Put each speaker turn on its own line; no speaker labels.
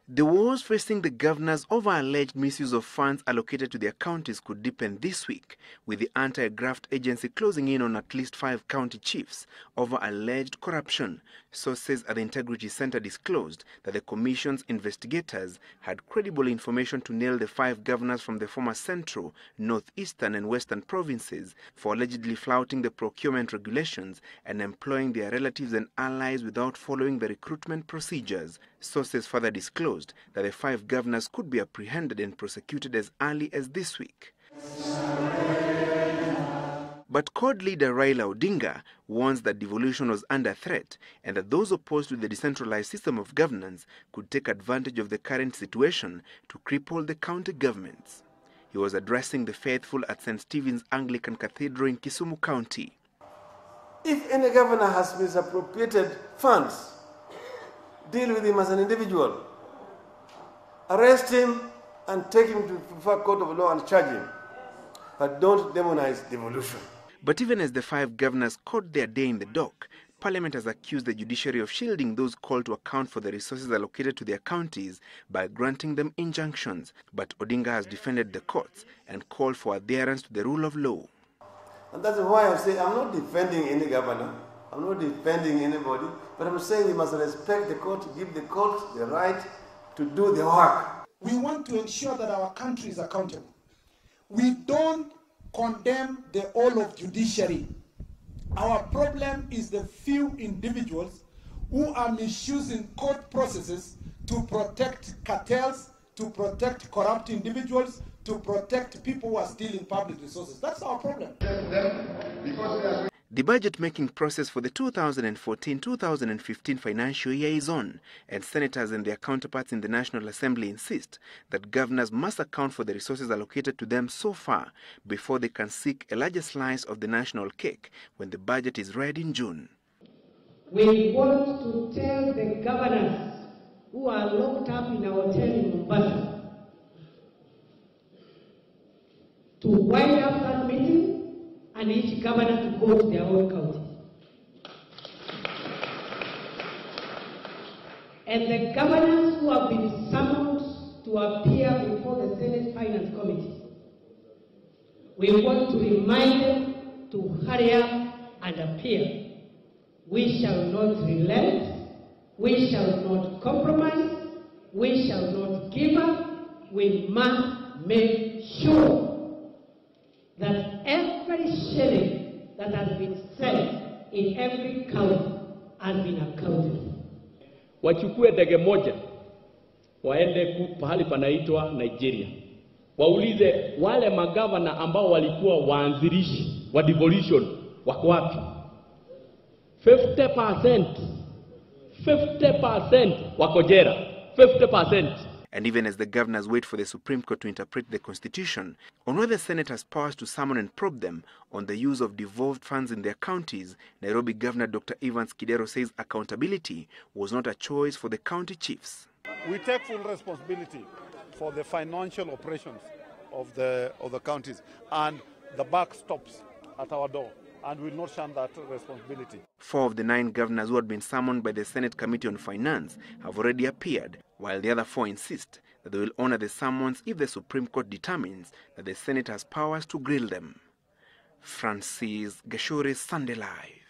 The wars facing the governors over alleged misuse of funds allocated to their counties could deepen this week, with the anti-graft agency closing in on at least 5 county chiefs over alleged corruption. Sources at the Integrity Center disclosed that the commission's investigators had credible information to nail the 5 governors from the former Central, Northeastern and Western provinces for allegedly flouting the procurement regulations and employing their relatives and allies without following the recruitment procedures. Sources further disclosed that the 5 governors could be apprehended and prosecuted as early as this week. But CORD leader Raila Odinga warns that devolution was under threat and that those opposed to the decentralized system of governance could take advantage of the current situation to cripple the county governments. He was addressing the faithful at St. Stephen's Anglican Cathedral in Kisumu County.
If any governor has misappropriated funds, deal with him as an individual. Arrest him and take him to the court of law and charge him. But don't demonize devolution.
But even as the 5 governors caught their day in the dock, Parliament has accused the judiciary of shielding those called to account for the resources allocated to their counties by granting them injunctions. But Odinga has defended the courts and called for adherence to the rule of law.
And that's why I say I'm not defending any governor. I'm not defending anybody. But I'm saying we must respect the court, give the court the right to do the work.
We want to ensure that our country is accountable. We don't condemn the whole of judiciary. Our problem is the few individuals who are misusing court processes to protect cartels, to protect corrupt individuals, to protect people who are stealing public resources. That's our problem.
The budget-making process for the 2014-2015 financial year is on, and senators and their counterparts in the National Assembly insist that governors must account for the resources allocated to them so far before they can seek a larger slice of the national cake when the budget is read in June.
We want to tell the governors who are locked up in our hotel in Mombasa to wind up that meeting and each governor to go to their own county. And the governors who have been summoned to appear before the Senate Finance Committee, we want to remind them to hurry up and appear. We shall not relent, we shall not compromise, we shall not give up. We must make sure that every shilling that has been spent in every county has been accounted.
Wachukue ndege moja waende pahali panaitwa Nigeria. Waulize wale magavana ambao walikuwa waanzilishi wa devolution wako wapi? 50% wako jela. 50%.
And even as the governors wait for the Supreme Court to interpret the Constitution on whether the Senate has powers to summon and probe them on the use of devolved funds in their counties, Nairobi Governor Dr. Evans Kidero says accountability was not a choice for the county chiefs.
We take full responsibility for the financial operations of the counties, and the buck stops at our door, and we will not shun that responsibility. 4
of the 9 governors who had been summoned by the Senate Committee on Finance have already appeared, while the other 4 insist that they will honor the summons if the Supreme Court determines that the Senate has powers to grill them. Francis Gashuri, Sunday Live.